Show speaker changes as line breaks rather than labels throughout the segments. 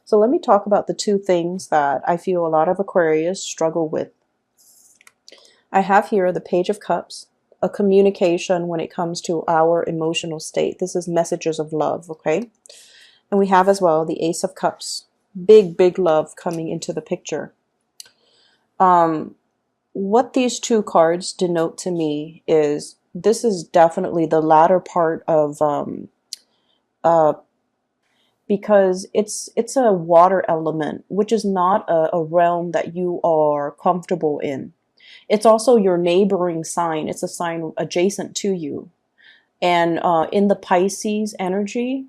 So let me talk about the two things that I feel a lot of Aquarius struggle with. I have here the Page of Cups, a communication when it comes to our emotional state. This is messages of love, okay? And we have as well the Ace of Cups, big, big love coming into the picture. What these two cards denote to me is this is definitely the latter part of uh, because it's a water element, which is not a realm that you are comfortable in. It's also your neighboring sign. It's a sign adjacent to you. And in the Pisces energy,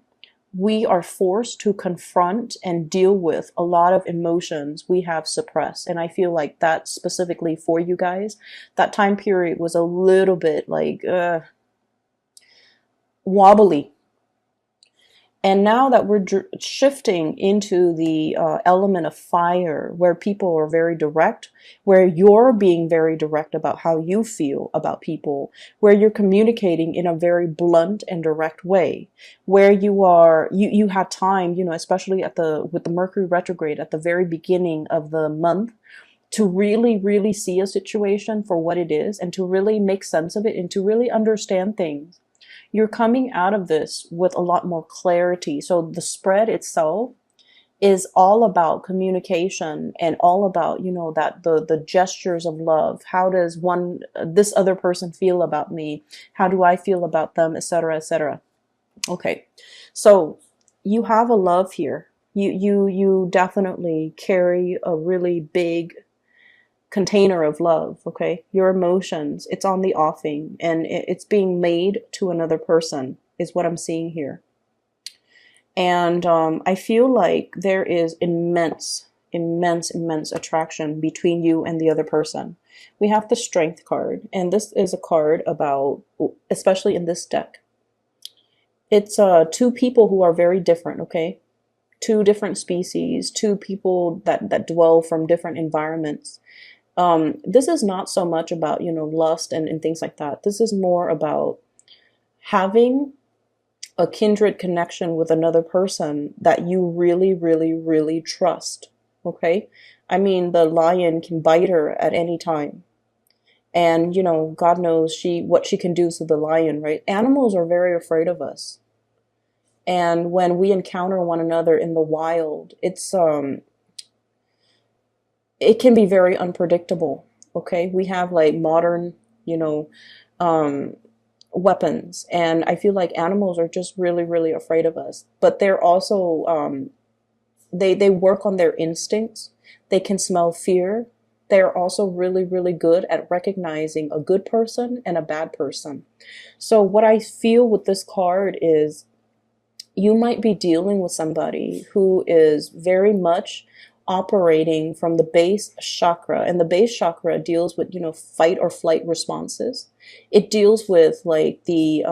we are forced to confront and deal with a lot of emotions we have suppressed. And I feel like that specifically for you guys, that time period was a little bit like wobbly. And now that we're shifting into the element of fire, where people are very direct, where you're being very direct about how you feel about people, where you're communicating in a very blunt and direct way, where you had time, especially with the Mercury retrograde at the very beginning of the month, to really, really see a situation for what it is and to really make sense of it and to really understand things. You're coming out of this with a lot more clarity. So the spread itself is all about communication and all about, that the gestures of love. How does this other person feel about me? How do I feel about them, etc., etc. Okay. So you have a love here. You definitely carry a really big container of love, okay? Your emotions, it's on the offing and it's being made to another person is what I'm seeing here. And I feel like there is immense, immense, immense attraction between you and the other person. We have the Strength card, and this is a card about, especially in this deck, it's two people who are very different, okay? Two different species, two people that dwell from different environments. This is not so much about, lust and things like that. This is more about having a kindred connection with another person that you really, really, really trust. Okay? I mean, the lion can bite her at any time. And, God knows what she can do to the lion, right? Animals are very afraid of us. And when we encounter one another in the wild, it can be very unpredictable. Okay, we have like modern, weapons, and I feel like animals are just really, really afraid of us. But they're also they work on their instincts. They can smell fear. They're also really, really good at recognizing a good person and a bad person. So what I feel with this card is you might be dealing with somebody who is very much operating from the base chakra, and the base chakra deals with fight or flight responses. It deals with like the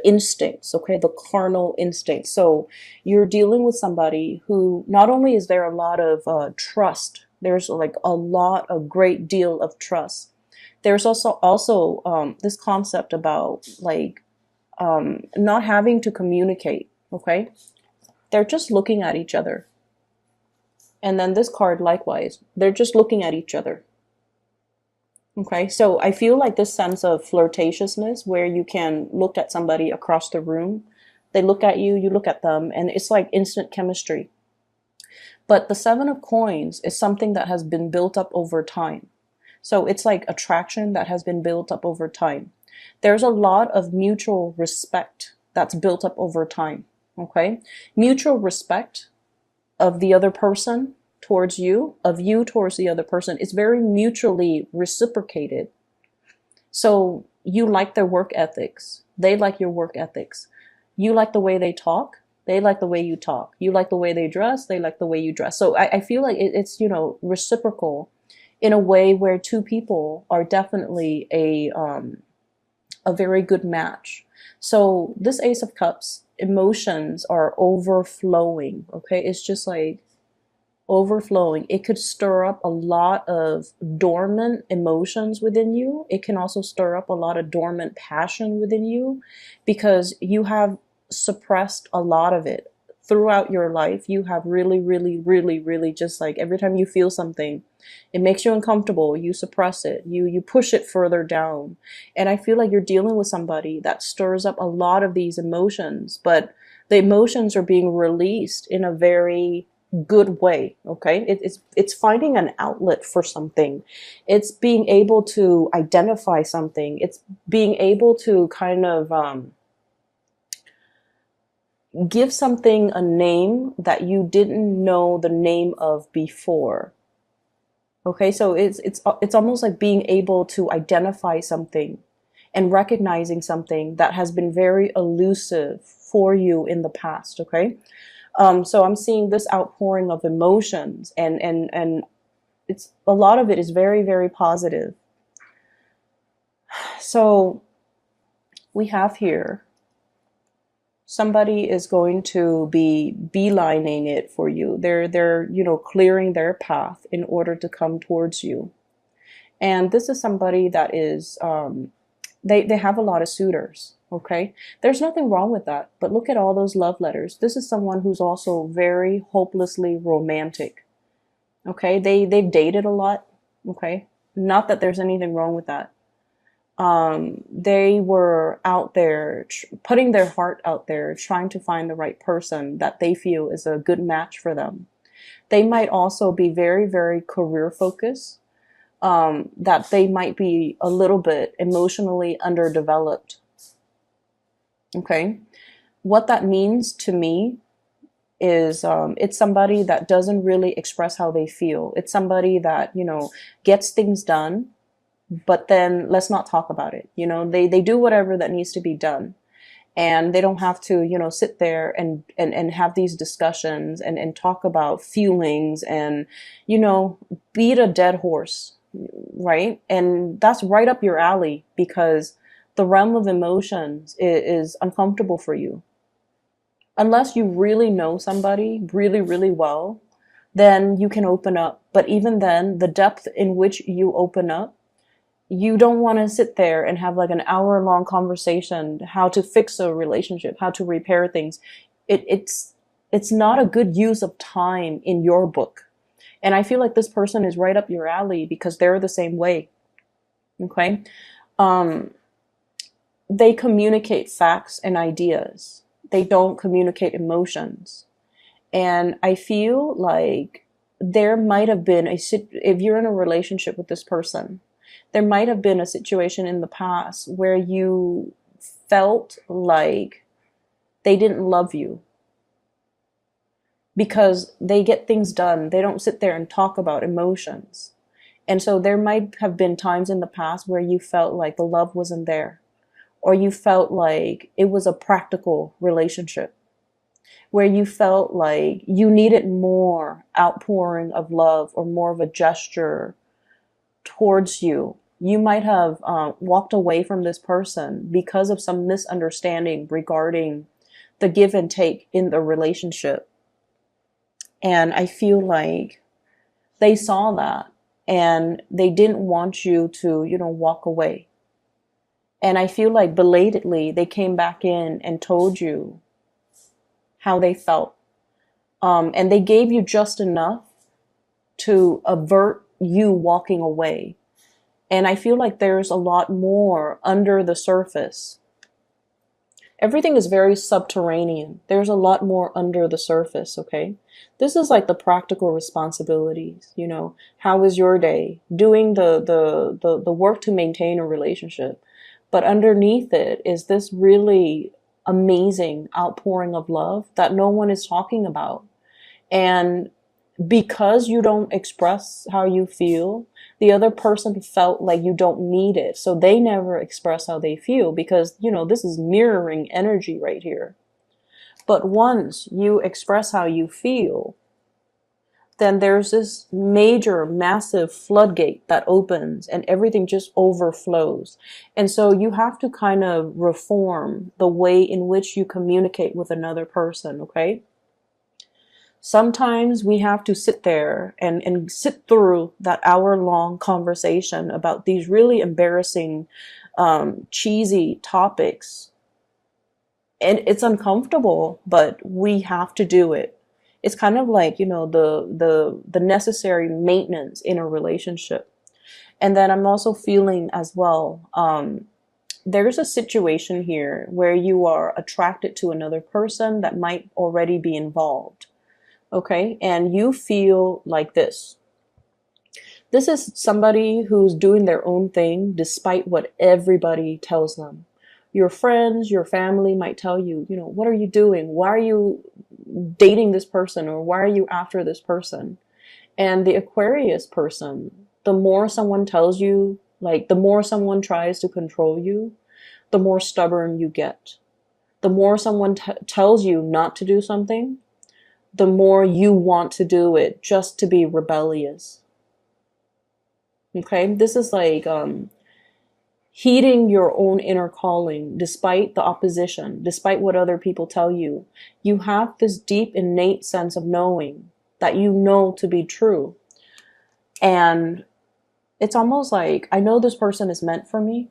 instincts, okay, the carnal instincts. So you're dealing with somebody who not only is there a lot of trust, there's like a great deal of trust. There's also this concept about like not having to communicate, okay? They're just looking at each other. And then this card, likewise, they're just looking at each other. Okay, so I feel like this sense of flirtatiousness where you can look at somebody across the room, they look at you, you look at them, and it's like instant chemistry. But the Seven of Coins is something that has been built up over time. So it's like attraction that has been built up over time. There's a lot of mutual respect that's built up over time. Okay, mutual respect of the other person towards you, of you towards the other person, is very mutually reciprocated. So you like their work ethics. They like your work ethics. You like the way they talk. They like the way you talk. You like the way they dress. They like the way you dress. So I feel like it's, reciprocal in a way where two people are definitely a very good match. So this Ace of Cups, emotions are overflowing, okay? It's just like overflowing. It could stir up a lot of dormant emotions within you. It can also stir up a lot of dormant passion within you because you have suppressed a lot of it throughout your life, you have really, really, really, really just like every time you feel something, it makes you uncomfortable, you suppress it, you push it further down. And I feel like you're dealing with somebody that stirs up a lot of these emotions, but the emotions are being released in a very good way. Okay, it's finding an outlet for something. It's being able to identify something. It's being able to kind of give something a name that you didn't know the name of before. Okay, so it's almost like being able to identify something and recognizing something that has been very elusive for you in the past. Okay, so I'm seeing this outpouring of emotions, and it's a lot of it is very, very positive. So we have here somebody is going to be beelining it for you. They're clearing their path in order to come towards you. And this is somebody that is they have a lot of suitors. Okay, there's nothing wrong with that. But look at all those love letters. This is someone who's also very hopelessly romantic. Okay, they've dated a lot. Okay, not that there's anything wrong with that. They were out there putting their heart out there, trying to find the right person that they feel is a good match for them. They might also be very, very career focused, that they might be a little bit emotionally underdeveloped. Okay. What that means to me is it's somebody that doesn't really express how they feel. It's somebody that, gets things done, but then let's not talk about it. They do whatever that needs to be done. And they don't have to, sit there and have these discussions and talk about feelings and, beat a dead horse, right? And that's right up your alley because the realm of emotions is uncomfortable for you. Unless you really know somebody really, really well, then you can open up. But even then, the depth in which you open up, you don't want to sit there and have like an hour-long conversation how to fix a relationship, how to repair things. It's not a good use of time in your book. And I feel like this person is right up your alley because they're the same way. Okay? They communicate facts and ideas. They don't communicate emotions. And I feel like there might have been if you're in a relationship with this person, there might have been a situation in the past where you felt like they didn't love you because they get things done. They don't sit there and talk about emotions. And so there might have been times in the past where you felt like the love wasn't there, or you felt like it was a practical relationship, where you felt like you needed more outpouring of love or more of a gesture towards you. You might have walked away from this person because of some misunderstanding regarding the give and take in the relationship. And I feel like they saw that and they didn't want you to, walk away. And I feel like belatedly they came back in and told you how they felt. And they gave you just enough to avert you walking away. And I feel like there's a lot more under the surface. Everything is very subterranean. There's a lot more under the surface, okay? This is like the practical responsibilities, How was your day? Doing the work to maintain a relationship. But underneath it is this really amazing outpouring of love that no one is talking about. And because you don't express how you feel, the other person felt like you don't need it. So they never express how they feel because, this is mirroring energy right here. But once you express how you feel, then there's this major, massive floodgate that opens and everything just overflows. And so you have to kind of reform the way in which you communicate with another person, okay? Sometimes we have to sit there and sit through that hour-long conversation about these really embarrassing, cheesy topics. And it's uncomfortable, but we have to do it. It's kind of like, the necessary maintenance in a relationship. And then I'm also feeling as well, there's a situation here where you are attracted to another person that might already be involved. Okay. And you feel like this. This is somebody who's doing their own thing despite what everybody tells them. Your friends, your family might tell you, what are you doing? Why are you dating this person? Or why are you after this person? And the Aquarius person, the more someone tells you, like the more someone tries to control you, the more stubborn you get. The more someone tells you not to do something, the more you want to do it just to be rebellious. Okay, this is like heeding your own inner calling despite the opposition, despite what other people tell you. You have this deep innate sense of knowing that you know to be true. And it's almost like I know this person is meant for me,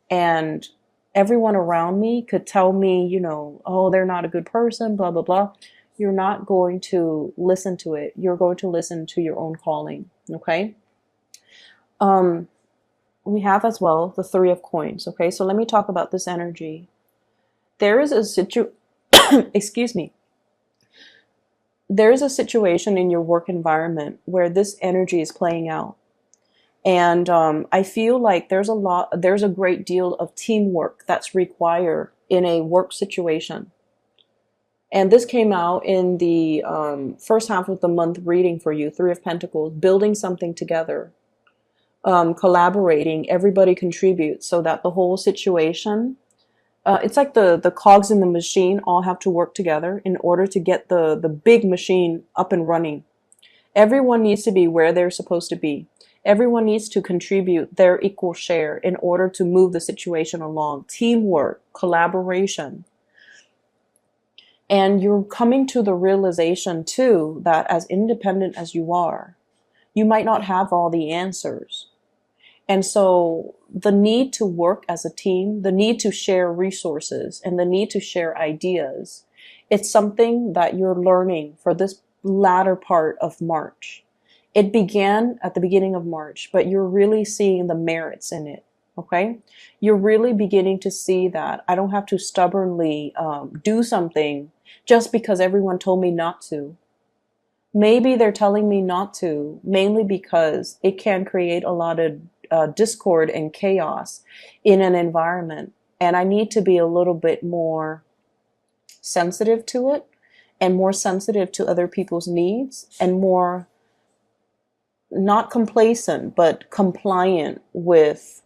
and everyone around me could tell me, oh, they're not a good person, blah, blah, blah. You're not going to listen to it. You're going to listen to your own calling. Okay. We have as well the Three of Coins. Okay. So let me talk about this energy. There is a excuse me. There is a situation in your work environment where this energy is playing out. And I feel like there's a great deal of teamwork that's required in a work situation. And this came out in the first half of the month reading for you, Three of Pentacles, building something together, collaborating, everybody contributes so that the whole situation, it's like the cogs in the machine all have to work together in order to get the big machine up and running. Everyone needs to be where they're supposed to be. Everyone needs to contribute their equal share in order to move the situation along. Teamwork, collaboration. And you're coming to the realization too that as independent as you are, you might not have all the answers. And so the need to work as a team, the need to share resources, and the need to share ideas, it's something that you're learning for this latter part of March. It began at the beginning of March, but you're really seeing the merits in it. Okay. You're really beginning to see that I don't have to stubbornly do something just because everyone told me not to. Maybe they're telling me not to, mainly because it can create a lot of discord and chaos in an environment. And I need to be a little bit more sensitive to it, and more sensitive to other people's needs, and more not complacent, but compliant with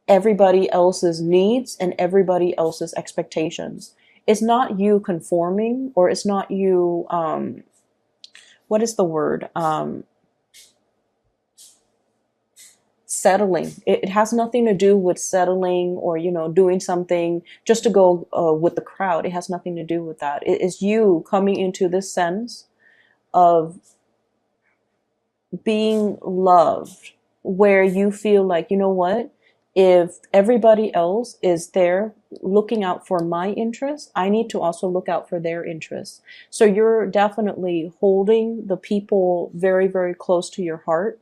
everybody else's needs and everybody else's expectations. It's not you conforming, or it's not you, what is the word? Settling. It has nothing to do with settling or, doing something just to go with the crowd. It has nothing to do with that. It is you coming into this sense of being loved, where you feel like, you know what, if everybody else is there looking out for my interests, I need to also look out for their interests. So you're definitely holding the people very, very close to your heart,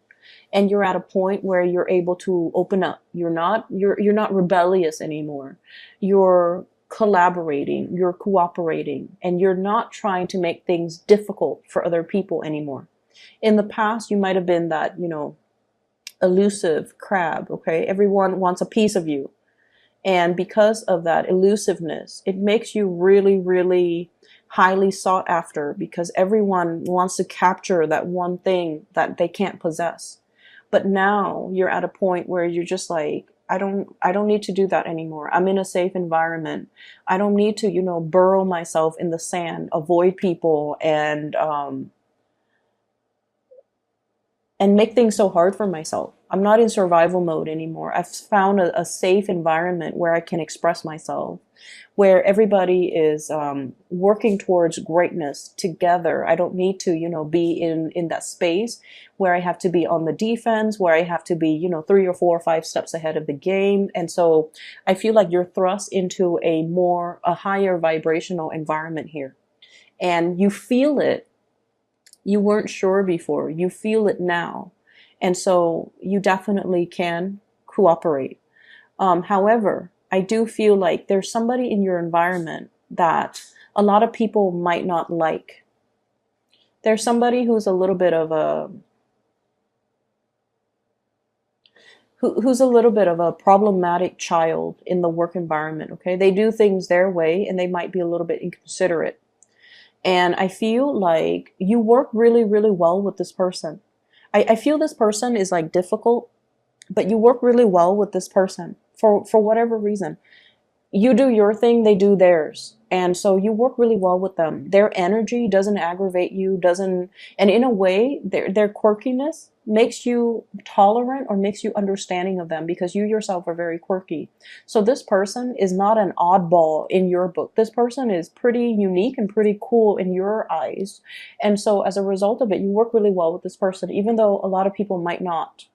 and you're at a point where you're able to open up. You're not rebellious anymore. You're collaborating, you're cooperating, and you're not trying to make things difficult for other people anymore. In the past, you might have been that, elusive crab, okay? Everyone wants a piece of you. And because of that elusiveness, it makes you really, really highly sought after, because everyone wants to capture that one thing that they can't possess. But now you're at a point where you're just like, I don't need to do that anymore. I'm in a safe environment. I don't need to, burrow myself in the sand, avoid people, and make things so hard for myself. I'm not in survival mode anymore. I've found a safe environment where I can express myself. where everybody is working towards greatness together. I don't need to, be in that space where I have to be on the defense, where I have to be, 3 or 4 or 5 steps ahead of the game. And so I feel like you're thrust into a higher vibrational environment here. And you feel it. You weren't sure before. You feel it now. And so you definitely can cooperate. However, I do feel like there's somebody in your environment that a lot of people might not like. There's somebody who's a little bit of a problematic child in the work environment. Okay, they do things their way, and they might be a little bit inconsiderate. And I feel like you work really, really well with this person. I feel this person is like difficult, but you work really well with this person for whatever reason. You do your thing, they do theirs. And so you work really well with them. Their energy doesn't aggravate you, and in a way, their quirkiness makes you tolerant or makes you understanding of them because you yourself are very quirky. So this person is not an oddball in your book. This person is pretty unique and pretty cool in your eyes. And so as a result of it, you work really well with this person, even though a lot of people might not.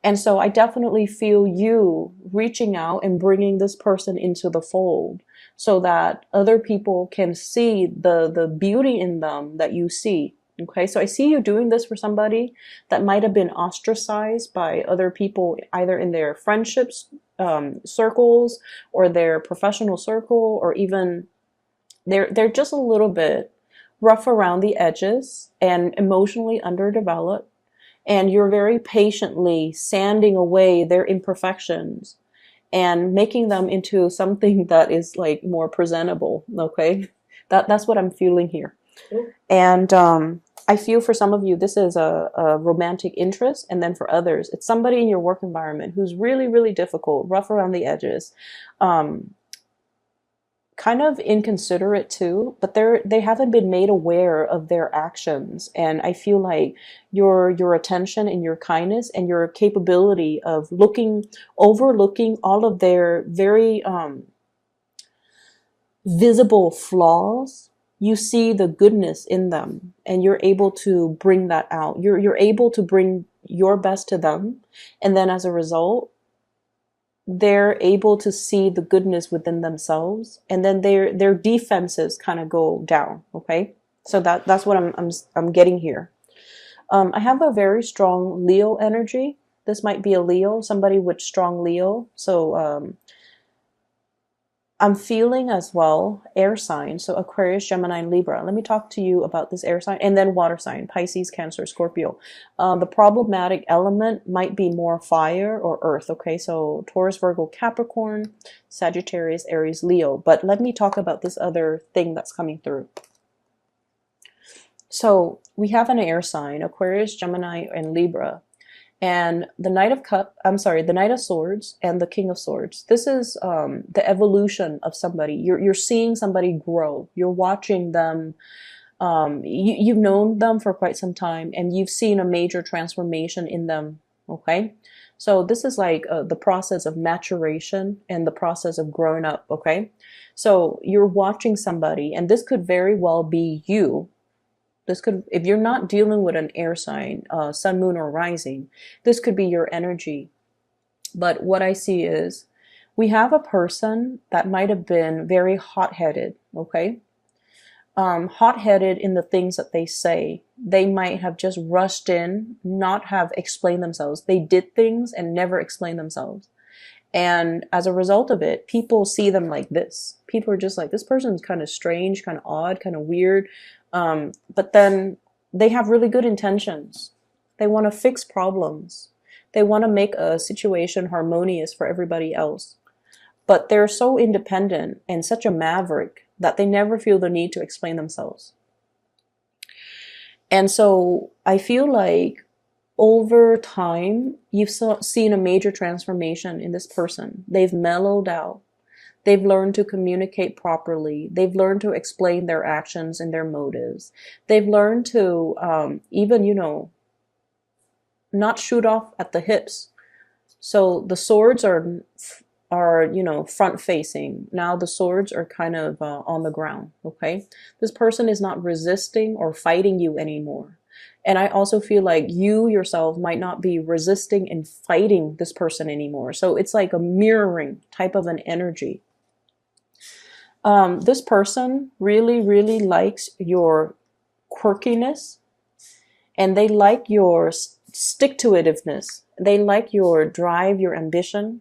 And so I definitely feel you reaching out and bringing this person into the fold so that other people can see the beauty in them that you see. Okay, so I see you doing this for somebody that might have been ostracized by other people, either in their friendships circles or their professional circle, or even they're just a little bit rough around the edges and emotionally underdeveloped. And you're very patiently sanding away their imperfections and making them into something that is like more presentable. Okay, that's what I'm feeling here. And I feel for some of you, this is a romantic interest. And then for others, it's somebody in your work environment who's really, really difficult, rough around the edges, kind of inconsiderate too, but they haven't been made aware of their actions. And I feel like your attention and your kindness and your capability of overlooking all of their very visible flaws, you see the goodness in them, and you're able to bring that out. You're able to bring your best to them, and then as a result, they're able to see the goodness within themselves, and then their defenses kind of go down. Okay, so that's what I'm getting here. I have a very strong Leo energy. This might be a Leo, somebody with strong Leo. So I'm feeling as well air signs, so Aquarius, Gemini, and Libra. Let me talk to you about this air sign, and then water sign, Pisces, Cancer, Scorpio. The problematic element might be more fire or earth, okay? So Taurus, Virgo, Capricorn, Sagittarius, Aries, Leo. But let me talk about this other thing that's coming through. So we have an air sign, Aquarius, Gemini, and Libra. And the Knight of Swords and the King of Swords. This is the evolution of somebody. You're seeing somebody grow. You're watching them. You've known them for quite some time, and you've seen a major transformation in them. Okay, so this is like the process of maturation and the process of growing up. Okay, so you're watching somebody, and this could very well be you. This could, if you're not dealing with an air sign, sun, moon, or rising, this could be your energy. But what I see is we have a person that might have been very hot-headed, okay? Hot-headed in the things that they say. They might have just rushed in, not have explained themselves. They did things and never explained themselves. And as a result of it, people see them like this. People are just like, this person's kind of strange, kind of odd, kind of weird. But then they have really good intentions. They want to fix problems. They want to make a situation harmonious for everybody else. But they're so independent and such a maverick that they never feel the need to explain themselves. And so I feel like over time, you've seen a major transformation in this person. They've mellowed out. They've learned to communicate properly. They've learned to explain their actions and their motives. They've learned to even, not shoot off at the hips. So the swords are are, you know, front facing. Now the swords are kind of on the ground, okay? This person is not resisting or fighting you anymore. And I also feel like you yourself might not be resisting and fighting this person anymore. So it's like a mirroring type of an energy. This person really, really likes your quirkiness, and they like your stick-to-itiveness. They like your drive, your ambition.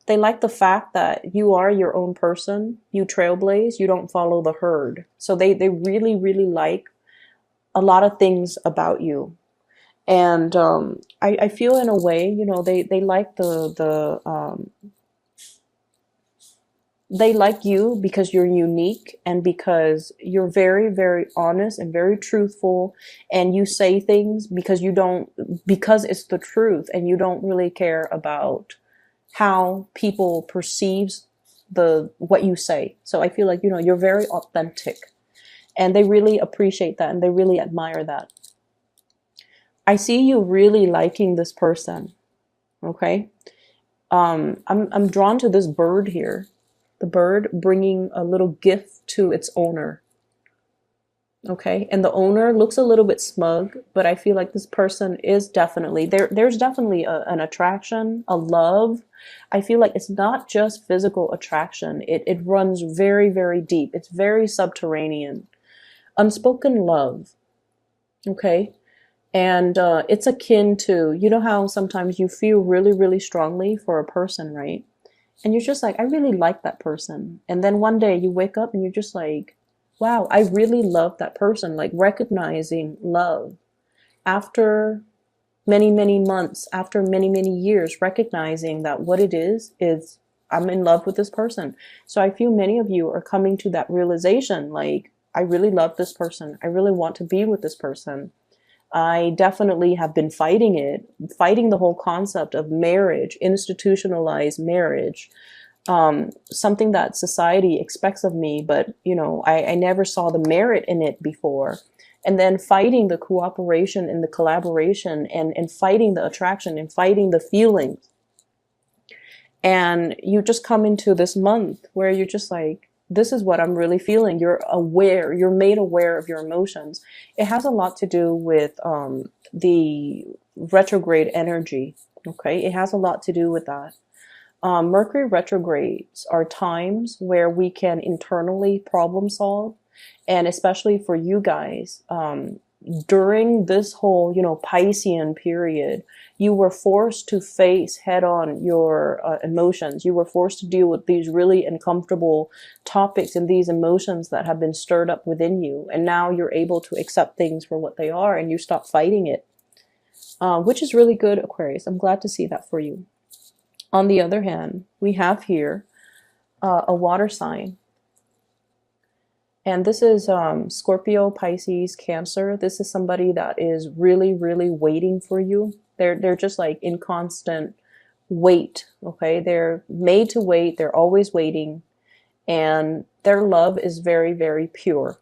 They like the fact that you are your own person. You trailblaze. You don't follow the herd. So they really, really like a lot of things about you. And I feel in a way, you know, they like they like you because you're unique and because you're very, very honest and very truthful, and you say things because because it's the truth, and you don't really care about how people perceives what you say. So I feel like, you know, you're very authentic, and they really appreciate that and they really admire that. I see you really liking this person. Okay. I'm drawn to this bird here. The bird bringing a little gift to its owner. Okay. And the owner looks a little bit smug, but I feel like this person is definitely there's definitely an attraction, a love. I feel like it's not just physical attraction. It runs very, very deep. It's very subterranean. Unspoken love. Okay. And it's akin to, you know how sometimes you feel really, really strongly for a person, right? And you're just like, I really like that person. And then one day you wake up and you're just like, wow, I really love that person. Like recognizing love after many, many months, after many, many years, recognizing that what it is I'm in love with this person. So I feel many of you are coming to that realization, like, I really love this person. I really want to be with this person. I definitely have been fighting the whole concept of marriage, institutionalized marriage, something that society expects of me, but you know, I never saw the merit in it before. And then fighting the cooperation and the collaboration, and fighting the attraction and fighting the feelings. And you just come into this month where you're just like, this is what I'm really feeling. You're aware, you're made aware of your emotions. It has a lot to do with the retrograde energy. Okay. It has a lot to do with that. Mercury retrogrades are times where we can internally problem solve. And especially for you guys, during this whole, you know, Piscean period, you were forced to face head on your emotions. You were forced to deal with these really uncomfortable topics and these emotions that have been stirred up within you. And now you're able to accept things for what they are, and you stop fighting it, which is really good, Aquarius. I'm glad to see that for you. On the other hand, we have here a water sign. And this is Scorpio, Pisces, Cancer. This is somebody that is really, really waiting for you. They're just like in constant wait. Okay, they're made to wait. They're always waiting, and their love is very, very pure.